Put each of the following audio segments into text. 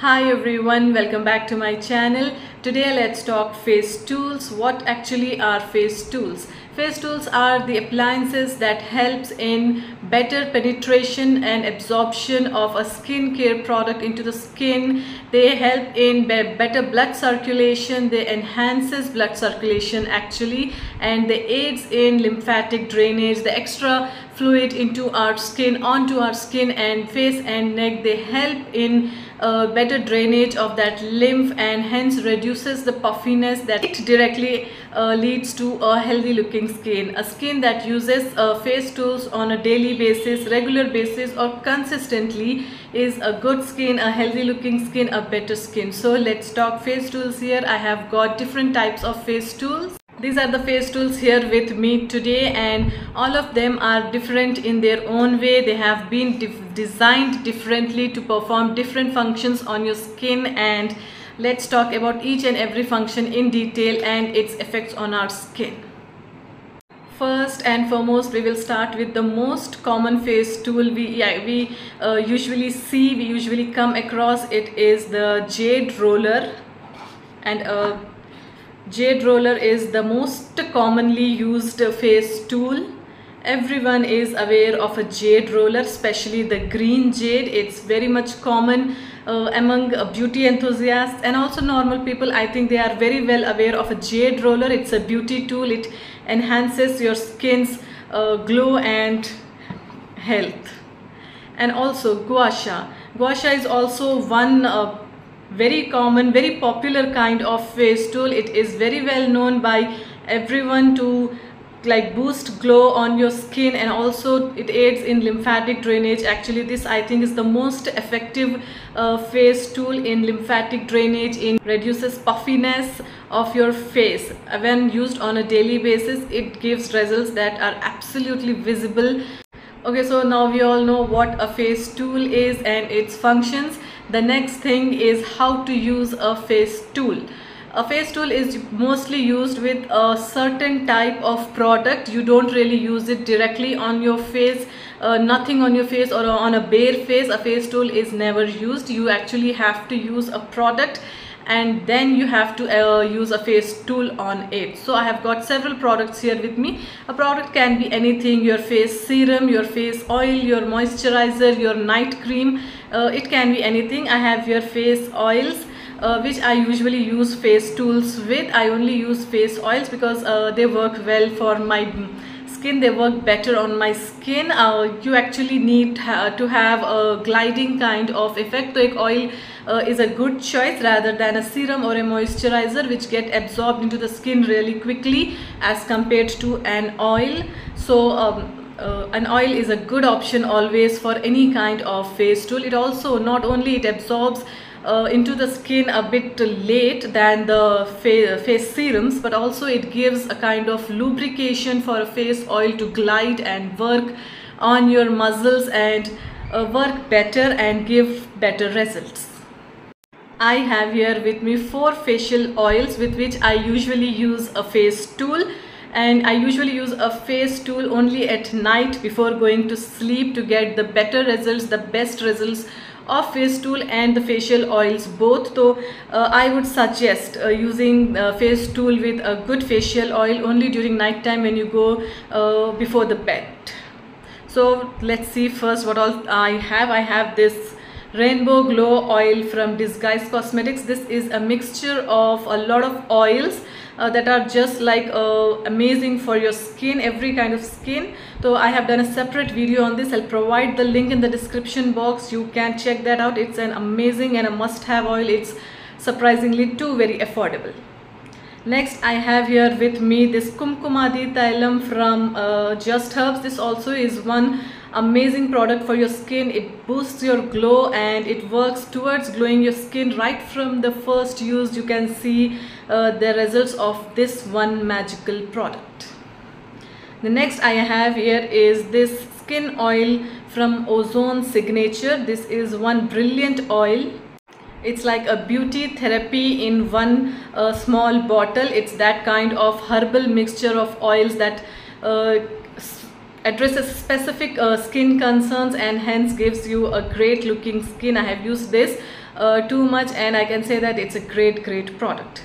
Hi everyone, welcome back to my channel. Today let's talk face tools. What actually are face tools? Face tools are the appliances that helps in better penetration and absorption of a skincare product into the skin. They help in better blood circulation. They enhances blood circulation actually, and they aids in lymphatic drainage, the extra fluid into our skin, onto our skin and face and neck. They help in better drainage of that lymph and hence reduces the puffiness that directly leads to a healthy looking skin. A skin that uses face tools on a daily basis, regular basis or consistently is a good skin, a healthy looking skin, a better skin. So let's talk face tools here. I have got different types of face tools. These are the face tools here with me today, and all of them are different in their own way. They have been designed differently to perform different functions on your skin, and let's talk about each and every function in detail and its effects on our skin. First and foremost, we will start with the most common face tool we usually see, we usually come across. It is the jade roller, and jade roller is the most commonly used face tool. Everyone is aware of a jade roller, especially the green jade. It's very much common among beauty enthusiasts and also normal people. I think they are very well aware of a jade roller. It's a beauty tool. It enhances your skin's glow and health. And also gua sha. Gua sha is also one very common, very popular kind of face tool. It is very well known by everyone to boost glow on your skin, and also it aids in lymphatic drainage. Actually, this I think is the most effective face tool in lymphatic drainage. It reduces puffiness of your face. When used on a daily basis, it gives results that are absolutely visible. Okay, so now we all know what a face tool is and its functions. The next thing is how to use a face tool. A face tool is mostly used with a certain type of product. You don't really use it directly on your face, nothing on your face or on a bare face. A face tool is never used. You actually have to use a product and then you have to use a face tool on it. So I have got several products here with me. A product can be anything: your face serum, your face oil, your moisturizer, your night cream. It can be anything. I have your face oils, which I usually use face tools with. I only use face oils because they work well for my skin. They work better on my skin. You actually need to have a gliding kind of effect. So oil is a good choice rather than a serum or a moisturizer which get absorbed into the skin really quickly as compared to an oil. So an oil is a good option always for any kind of face tool. It also not only it absorbs into the skin a bit late than the face serums, but also it gives a kind of lubrication for a face oil to glide and work on your muscles and work better and give better results. I have here with me 4 facial oils with which I usually use a face tool, and I usually use a face tool only at night before going to sleep to get the better results, the best results of face tool and the facial oils both. So I would suggest using face tool with a good facial oil only during night time when you go before the bed. So let's see first what all I have. I have this Rainbow Glow oil from Disguise Cosmetics. This is a mixture of a lot of oils that are just amazing for your skin, every kind of skin. So I have done a separate video on this. I'll provide the link in the description box. You can check that out. It's an amazing and a must-have oil. It's surprisingly too very affordable. Next, I have here with me this Kumkumadi Thailam from Just Herbs. This also is one amazing product for your skin. It boosts your glow and it works towards glowing your skin right from the first use. You can see the results of this one magical product. The next I have here is this skin oil from Ozone Signature. This is one brilliant oil. It's like a beauty therapy in one small bottle. It's that kind of herbal mixture of oils that addresses specific skin concerns and hence gives you a great looking skin. I have used this too much, and I can say that it's a great product.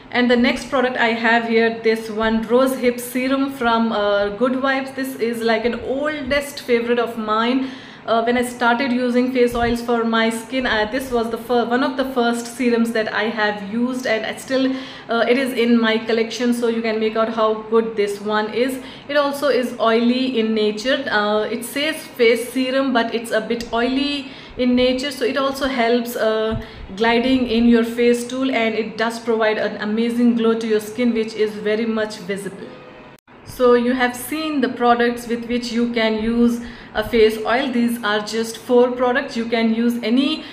And the next product I have here, this one, Rose Hip Serum from Good Vibes. This is like an oldest favorite of mine. When I started using face oils for my skin, this was the one of the first serums that I have used, and still it is in my collection, so you can make out how good this one is. It also is oily in nature. It says face serum, but it's a bit oily in nature, so it also helps gliding in your face tool, and it does provide an amazing glow to your skin, which is very much visible. So you have seen the products with which you can use a face oil. These are just 4 products. You can use any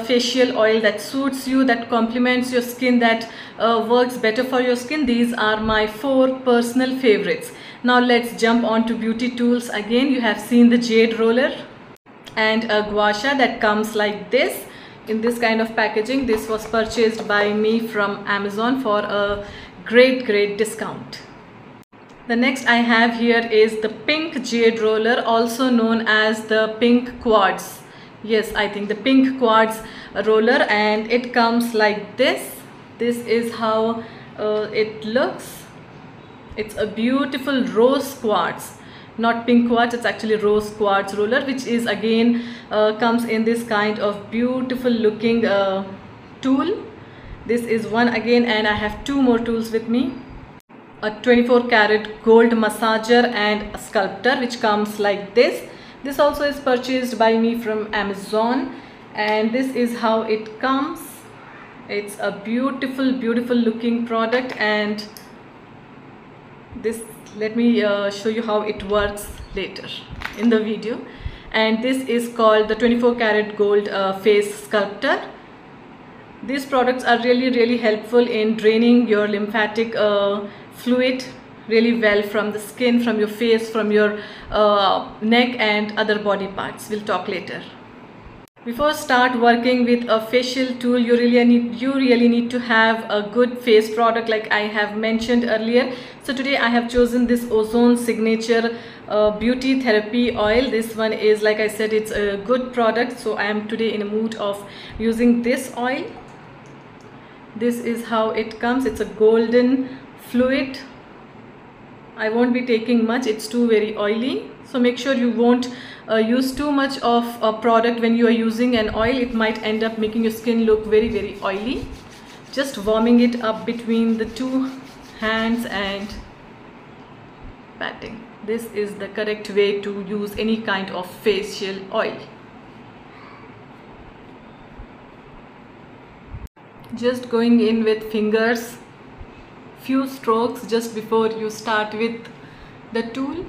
facial oil that suits you, that complements your skin, that works better for your skin. These are my 4 personal favorites. Now let's jump on to beauty tools again. You have seen the jade roller and a gua sha that comes like this in this kind of packaging. This was purchased by me from Amazon for a great discount. The next I have here is the pink jade roller, also known as the pink quartz. Yes, I think the pink quartz roller, and it comes like this. This is how it looks. It's a beautiful rose quartz, not pink quartz, it's actually rose quartz roller, which is again comes in this kind of beautiful looking tool. This is one again, and I have 2 more tools with me. A 24 karat gold massager and a sculptor, which comes like this. This also is purchased by me from Amazon, and this is how it comes. It's a beautiful looking product, and this, let me show you how it works later in the video. And this is called the 24 karat gold face sculptor. These products are really helpful in draining your lymphatic fluid really well from the skin, from your face, from your neck and other body parts. We'll talk later. Before start working with a facial tool, you really need to have a good face product, like I have mentioned earlier. So today I have chosen this Ozone Signature Beauty Therapy Oil. This one is, like I said, it's a good product, so I am today in a mood of using this oil. This is how it comes. It's a golden fluid. I won't be taking much, it's too very oily, so make sure you won't use too much of a product when you are using an oil. It might end up making your skin look very oily. Just warming it up between the 2 hands and patting. This is the correct way to use any kind of facial oil. Just going in with fingers, few strokes just before you start with the tool,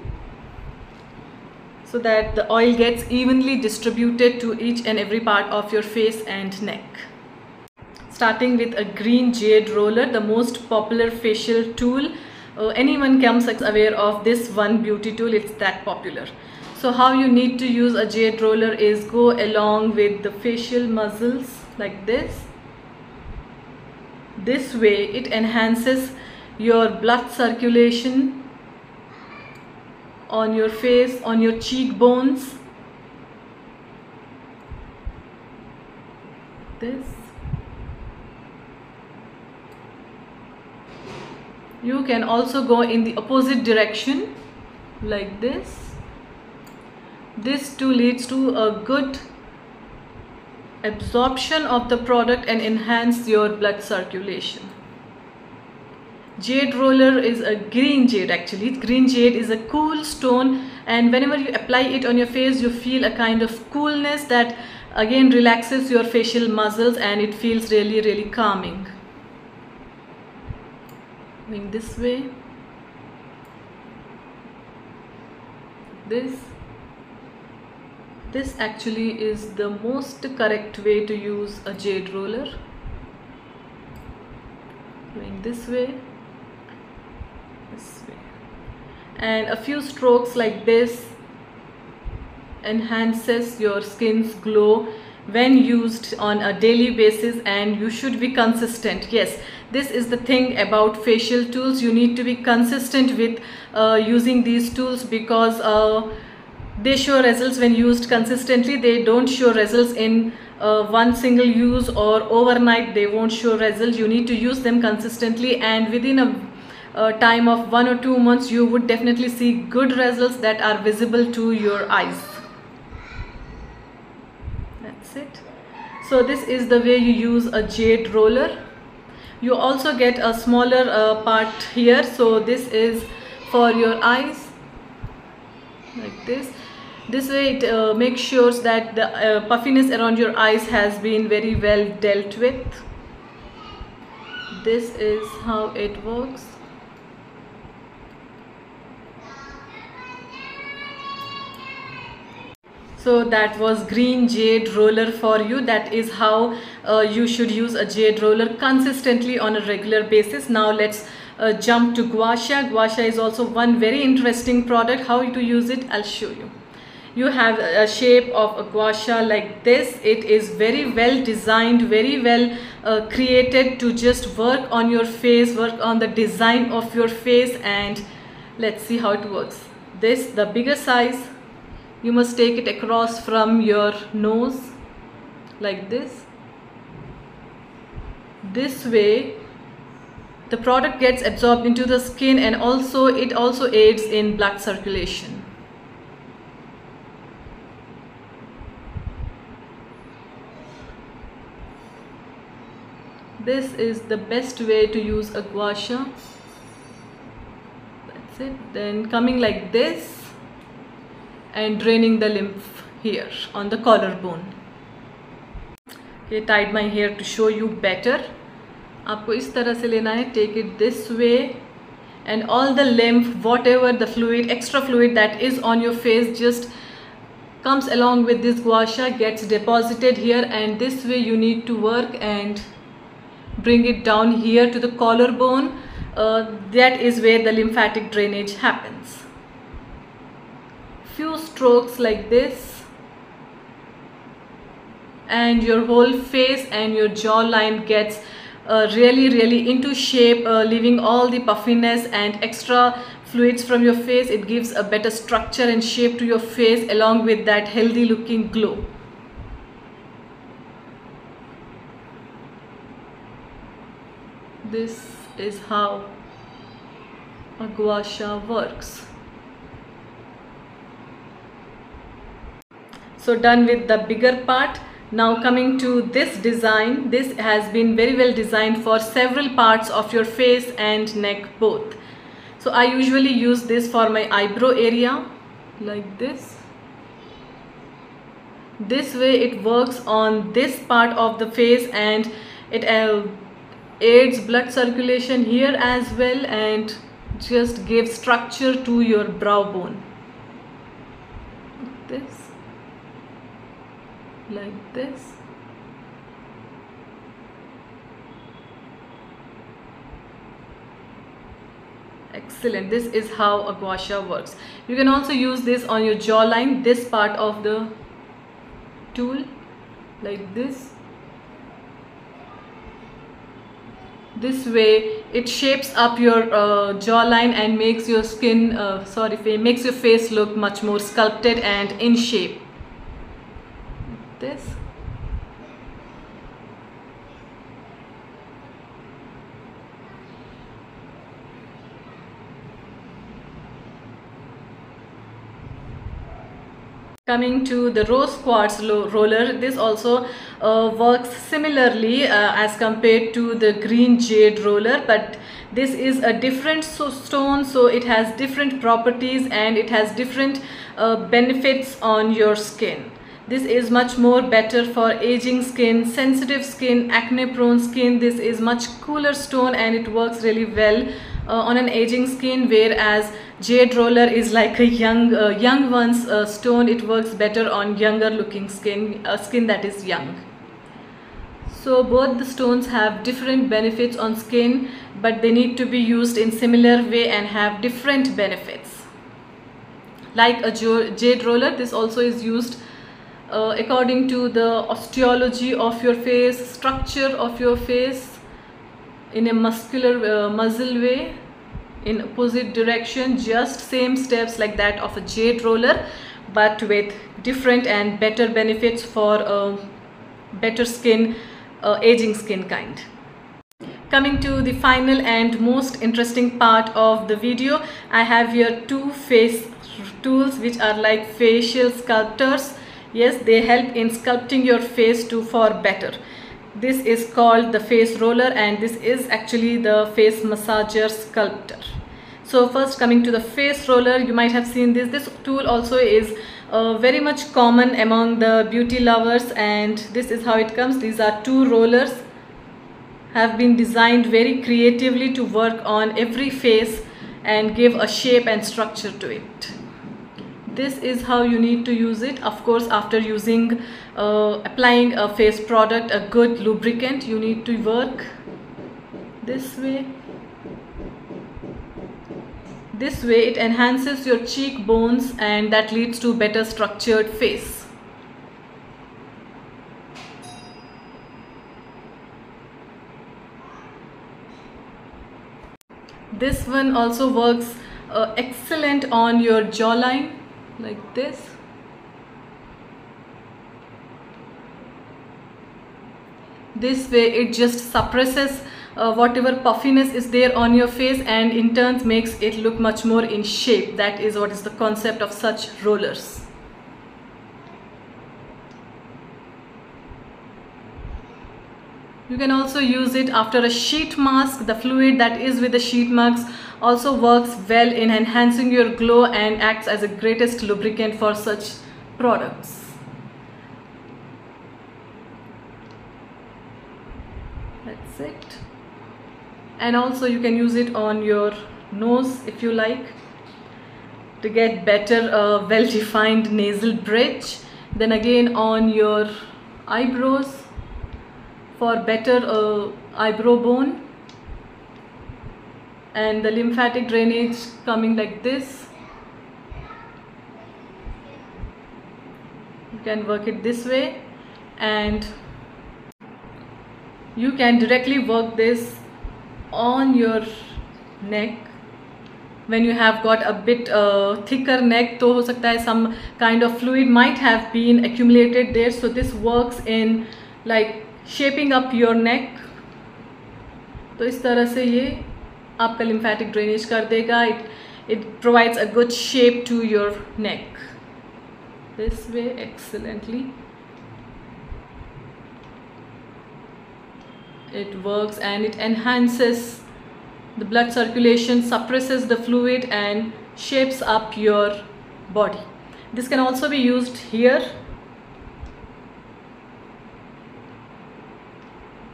so that the oil gets evenly distributed to each and every part of your face and neck. Starting with a green jade roller, the most popular facial tool. Anyone comes aware of this one beauty tool, it's that popular. So how you need to use a jade roller is go along with the facial muscles like this. This way it enhances your blood circulation on your face, on your cheekbones. This. You can also go in the opposite direction like this. This too leads to a good absorption of the product and enhance your blood circulation. Jade roller is a green jade actually. Green jade is a cool stone, and whenever you apply it on your face, you feel a kind of coolness that again relaxes your facial muscles, and it feels really calming. Going this way. This actually is the most correct way to use a jade roller. Going this way. And a few strokes like this enhances your skin's glow when used on a daily basis, and you should be consistent. Yes, this is the thing about facial tools. You need to be consistent with using these tools, because they show results when used consistently. They don't show results in one single use or overnight they won't show results. You need to use them consistently, and within a time of 1 or 2 months you would definitely see good results that are visible to your eyes. That's it. So this is the way you use a jade roller. You also get a smaller part here, so this is for your eyes, like this. This way it makes sure that the puffiness around your eyes has been very well dealt with. This is how it works. So that was green jade roller for you. That is how you should use a jade roller consistently on a regular basis. Now let's jump to gua sha. Gua sha is also one very interesting product. How to use it, I'll show you. You have a shape of a gua sha like this. It is very well designed, very well created to just work on your face, work on the design of your face. And let's see how it works. This, the bigger size, you must take it across from your nose like this. This way the product gets absorbed into the skin, and also it also aids in blood circulation. This is the best way to use a gua sha. That's it. Then coming like this and draining the lymph here on the collarbone. Okay, tied my hair to show you better. आपको इस तरह से लेना है. Take it this way, and all the lymph, whatever the fluid, extra fluid that is on your face, just comes along with this gua sha, gets deposited here, and this way you need to work and bring it down here to the collarbone. That is where the lymphatic drainage happens. Few strokes like this, and your whole face and your jawline gets really into shape, leaving all the puffiness and extra fluids from your face. It gives a better structure and shape to your face, along with that healthy looking glow. This is how a gua sha works. So done with the bigger part. Now coming to this design. This has been very well designed for several parts of your face and neck both. So I usually use this for my eyebrow area like this. This way it works on this part of the face, and it aids blood circulation here as well, and just gives structure to your brow bone. Like this. Excellent. This is how a gua sha works. You can also use this on your jawline, this part of the tool, like this. This way it shapes up your jawline and makes your skin, makes your face look much more sculpted and in shape. This. Coming to the rose quartz roller, this also works similarly as compared to the green jade roller, but this is a different stone, so it has different properties and it has different benefits on your skin. This is much more better for aging skin, sensitive skin, acne prone skin. This is much cooler stone and it works really well on an aging skin, whereas jade roller is like a young one's stone. It works better on younger looking skin, skin that is young. So both the stones have different benefits on skin, but they need to be used in similar way and have different benefits. Like a jade roller, this also is used according to the osteology of your face, structure of your face, in a muscular muscle way, in opposite direction, just same steps like that of a jade roller, but with different and better benefits for better skin, aging skin kind. Coming to the final and most interesting part of the video, I have here two face tools which are like facial sculptors. Yes, they help in sculpting your face for better. This is called the face roller, and this is actually the face massager sculptor. So first, coming to the face roller, you might have seen this tool also is very much common among the beauty lovers, and this is how it comes. These are two rollers, have been designed very creatively to work on every face and give a shape and structure to it. This is how you need to use it. Of course, after using applying a face product, a good lubricant, you need to work this way. This way it enhances your cheekbones, and that leads to better structured face. This one also works excellent on your jawline, like this. This way it just suppresses whatever puffiness is there on your face, and in turn makes it look much more in shape. That is what is the concept of such rollers. You can also use it after a sheet mask. The fluid that is with the sheet mask also works well in enhancing your glow and acts as a greatest lubricant for such products. That's it. And also you can use it on your nose if you like, to get better well-defined nasal bridge. Then again on your eyebrows for better eyebrow bone, and the lymphatic drainage coming like this. You can work it this way, and you can directly work this on your neck. When you have got a bit thicker neck, तो हो सकता है some kind of fluid might have been accumulated there, so this works in like shaping up your neck. तो इस तरह से ये आपका lymphatic drainage कर देगा. It provides a good shape to your neck. This way excellently. It works and it enhances the blood circulation, suppresses the fluid and shapes up your body. This can also be used here.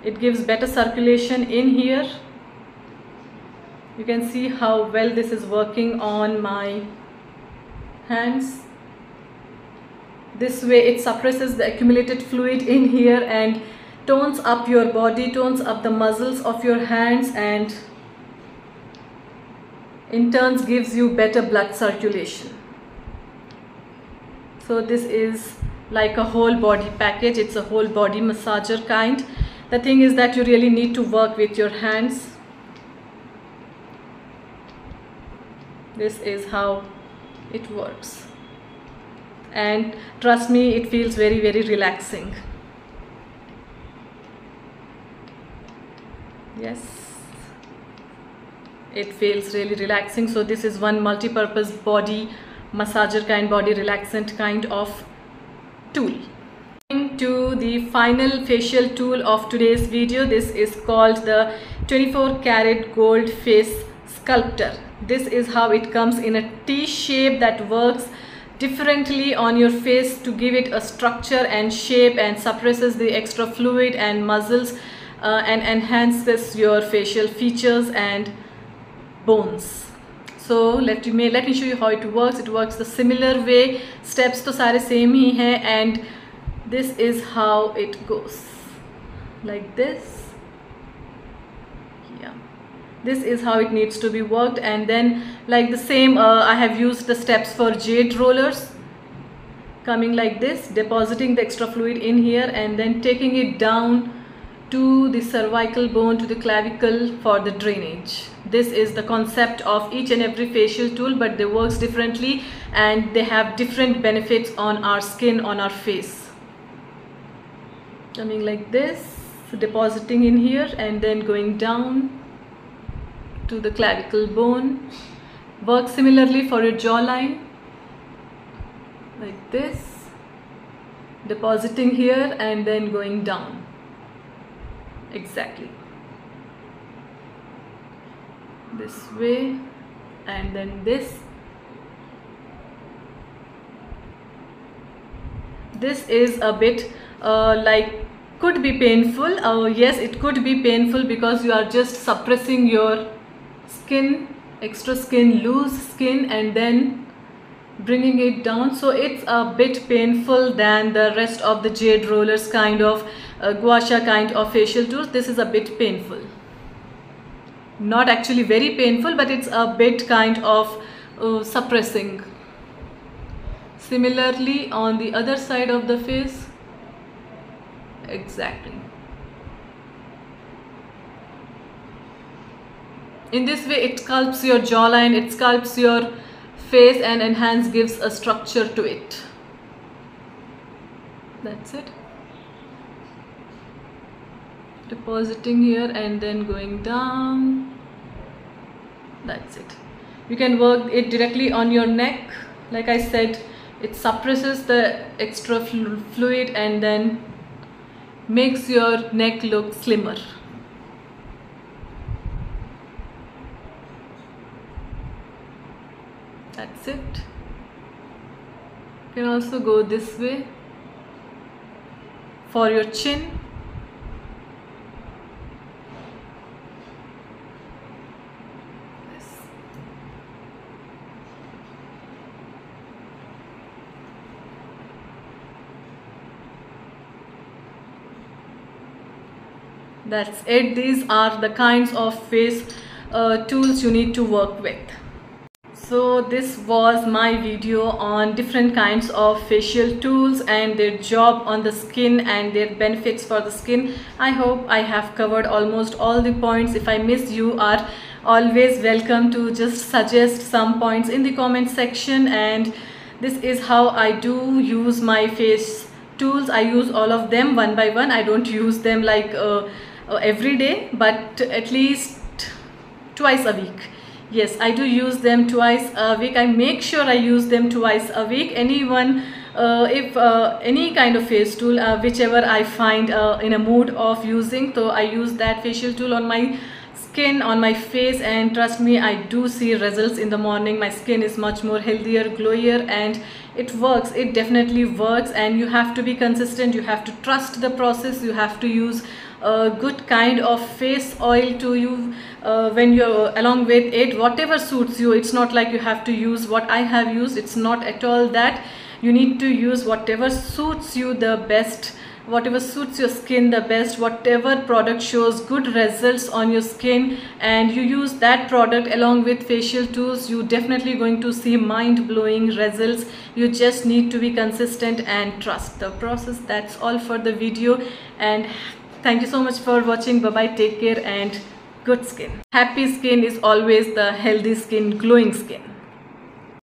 It gives better circulation in here. You can see how well this is working on my hands. This way it suppresses the accumulated fluid in here and tones up your body, tones up the muscles of your hands, and in turn gives you better blood circulation. So this is like a whole body package. It's a whole body massager kind. The thing is that you really need to work with your hands. This is how it works, and trust me, it feels very, very relaxing. Yes, it feels really relaxing. So this is one multi-purpose body massager kind, body relaxant kind of tool. To the final facial tool of today's video, this is called the 24 karat gold face sculptor. This is how it comes in a T shape that works differently on your face to give it a structure and shape, and suppresses the extra fluid and muscles and enhances your facial features and bones. So let me show you how it works. It works the similar way. Steps to सारे same ही हैं, and this is how it goes, like this. Yeah, this is how it needs to be worked. And then like the same, I have used the steps for jade rollers, coming like this, depositing the extra fluid in here and then taking it down to the cervical bone, to the clavicle for the drainage. This is the concept of each and every facial tool, but they works differently and they have different benefits on our skin, on our face. coming like this, depositing in here and then going down to the clavicle bone. Work similarly for your jawline, like this, depositing here and then going down. Exactly this way, and then this. This is a bit like could be painful. Yes, it could be painful because you are just suppressing your skin, extra skin, loose skin, and then bringing it down. So it's a bit painful than the rest of the jade rollers kind of gua sha kind of facial tools. This is a bit painful, not actually very painful, but it's a bit kind of suppressing. Similarly on the other side of the face. Exactly. In this way it sculpts your jawline, it sculpts your face and gives a structure to it. That's it. Depositing here and then going down. That's it. You can work it directly on your neck. Like I said, it suppresses the extra fluid and then makes your neck look slimmer. That's it. You can also go this way for your chin. That's it. These are the kinds of face tools you need to work with. So this was my video on different kinds of facial tools and their job on the skin and their benefits for the skin. I hope I have covered almost all the points. If I miss, you are always welcome to just suggest some points in the comment section. And this is how I do use my face tools. I use all of them one by one. I don't use them like every day, but at least twice a week. Yes, I do use them twice a week. I make sure I use them twice a week. Anyone, if any kind of face tool, whichever I find in a mood of using, so I use that facial tool on my skin, on my face, and trust me, I do see results in the morning. My skin is much more healthier, glowier, and it works. It definitely works, and you have to be consistent. You have to trust the process. You have to use a good kind of face oil to you when you're along with it, whatever suits you. It's not like you have to use what I have used. It's not at all that. You need to use whatever suits you the best, whatever suits your skin the best, whatever product shows good results on your skin, and you use that product along with facial tools. You definitely going to see mind-blowing results. You just need to be consistent and trust the process. That's all for the video, and thank you so much for watching. Bye bye, take care, and good skin. Happy skin is always the healthy skin, glowing skin.